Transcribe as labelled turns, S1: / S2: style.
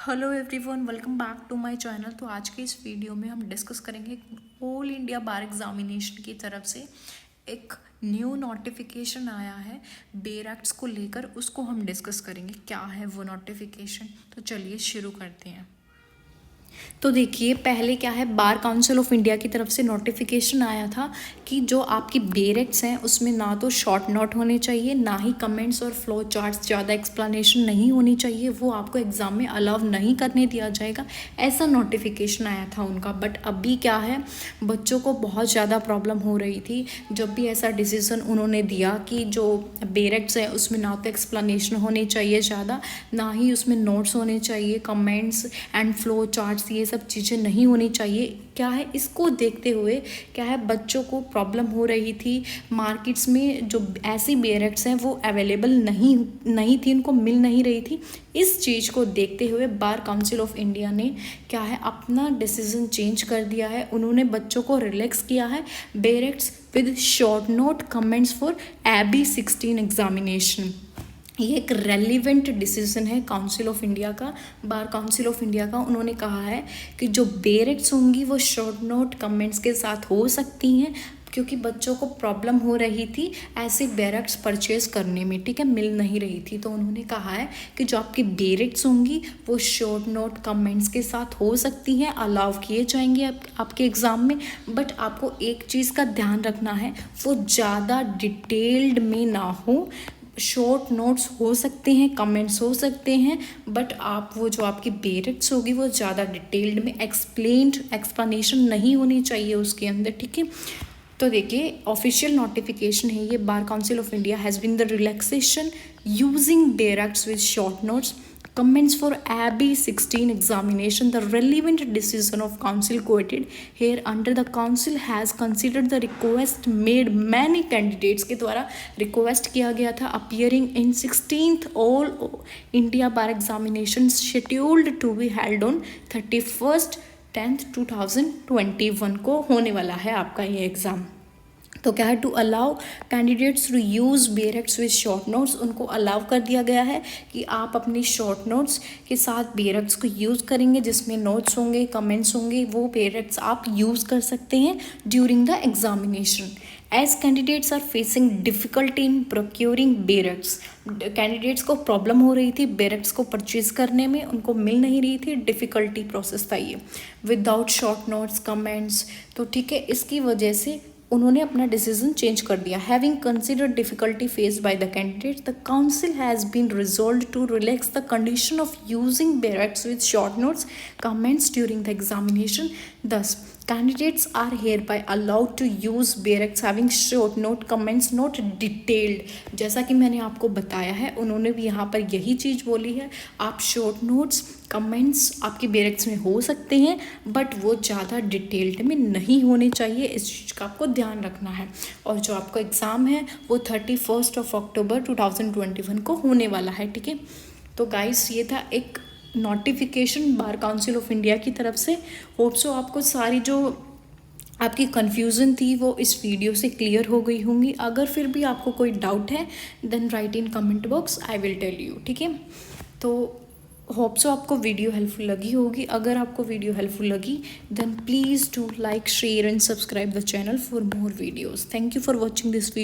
S1: Hello everyone, welcome back to my channel. तो आज के इस वीडियो में हम डिस्कस करेंगे ऑल इंडिया बार एग्जामिनेशन की तरफ से एक न्यू नोटिफिकेशन आया है बेयर एक्ट्स को लेकर। उसको हम डिस्कस करेंगे क्या है वो नोटिफिकेशन। तो चलिए शुरू करते हैं। तो देखिए, पहले क्या है, बार काउंसिल ऑफ इंडिया की तरफ से नोटिफिकेशन आया था कि जो आपकी बेरेक्ट्स हैं उसमें ना तो शॉर्ट नोट होने चाहिए, ना ही कमेंट्स और फ्लो चार्ट्स, ज़्यादा एक्सप्लेनेशन नहीं होनी चाहिए, वो आपको एग्ज़ाम में अलाउ नहीं करने दिया जाएगा। ऐसा नोटिफिकेशन आया था उनका। बट अभी क्या है, बच्चों को बहुत ज़्यादा प्रॉब्लम हो रही थी जब भी ऐसा डिसीज़न उन्होंने दिया कि जो बेरेक्ट्स हैं उसमें ना तो एक्सप्लेनेशन होनी चाहिए ज़्यादा, ना ही उसमें नोट्स होने चाहिए, कमेंट्स एंड फ्लो चार्ट्स, ये सब चीज़ें नहीं होनी चाहिए। क्या है, इसको देखते हुए क्या है, बच्चों को प्रॉब्लम हो रही थी। मार्केट्स में जो ऐसी बेरेक्ट्स हैं वो अवेलेबल नहीं थी, उनको मिल नहीं रही थी। इस चीज़ को देखते हुए बार काउंसिल ऑफ इंडिया ने क्या है, अपना डिसीजन चेंज कर दिया है। उन्होंने बच्चों को रिलैक्स किया है। Bare acts with short note comments for AB 16 examination. ये एक रेलिवेंट डिसीजन है काउंसिल ऑफ इंडिया का, बार काउंसिल ऑफ इंडिया का। उन्होंने कहा है कि जो बेरेक्ट्स होंगी वो शॉर्ट नोट कमेंट्स के साथ हो सकती हैं, क्योंकि बच्चों को प्रॉब्लम हो रही थी ऐसे बेरेक्ट्स परचेज करने में, ठीक है, मिल नहीं रही थी। तो उन्होंने कहा है कि जो आपकी बेरेक्ट्स होंगी वो शॉर्ट नोट कमेंट्स के साथ हो सकती हैं, अलाउ किए जाएंगे आपके एग्ज़ाम में। बट आपको एक चीज़ का ध्यान रखना है, वो ज़्यादा डिटेल्ड में ना हो। शॉर्ट नोट्स हो सकते हैं, कमेंट्स हो सकते हैं, बट आप वो जो आपकी बेरेक्ट्स होगी वो ज़्यादा डिटेल्ड में एक्सप्लेनेशन नहीं होनी चाहिए उसके अंदर, ठीक है। तो देखिए, ऑफिशियल नोटिफिकेशन है ये, bar council of India has been the relaxation using bare acts with short notes comments for AB 16 examination. The relevant decision of council quoted here under the council has considered the request made many candidates के द्वारा request किया गया था appearing in 16th all India bar examinations scheduled to be held on 31st 10th 2021 को होने वाला है आपका ये एग्ज़ाम। तो क्या है, to allow candidates to use bare acts with short notes, उनको अलाउ कर दिया गया है कि आप अपनी शॉर्ट नोट्स के साथ बेरेक्ट्स को यूज़ करेंगे, जिसमें नोट्स होंगे, कमेंट्स होंगे, वो बेरेक्ट्स आप यूज़ कर सकते हैं during the examination. As candidates are facing difficulty in procuring bare acts, candidates को प्रॉब्लम हो रही थी बेरेक्ट्स को परचेज करने में, उनको मिल नहीं रही थी, डिफ़िकल्टी प्रोसेस था ये, विदाउट शॉर्ट नोट्स कमेंट्स। तो ठीक है, इसकी वजह से उन्होंने अपना डिसीजन चेंज कर दिया। Having considered difficulty faced by the candidate, the council has been resolved to relax the condition of using bare acts with short notes comments during the examination. Thus, candidates are hereby allowed to use berects having short note comments not detailed। जैसा कि मैंने आपको बताया है, उन्होंने भी यहाँ पर यही चीज़ बोली है, आप शॉर्ट नोट्स कमेंट्स आपकी बेरेक्ट्स में हो सकते हैं, बट वो ज़्यादा डिटेल्ड में नहीं होने चाहिए। इस चीज़ का आपको ध्यान रखना है। और जो आपका एग्ज़ाम है वो 31 अक्टूबर 2021 को होने वाला है, ठीक है। तो गाइस, ये था एक notification bar council of India की तरफ से। होप सो आपको सारी जो आपकी कन्फ्यूज़न थी वो इस वीडियो से क्लियर हो गई होंगी। अगर फिर भी आपको कोई डाउट है then write in comment box, I will tell you, ठीक है। तो होप सो आपको वीडियो हेल्पफुल लगी होगी। अगर आपको वीडियो हेल्पफुल लगी then please do like, share and subscribe the channel for more videos. Thank you for watching this video.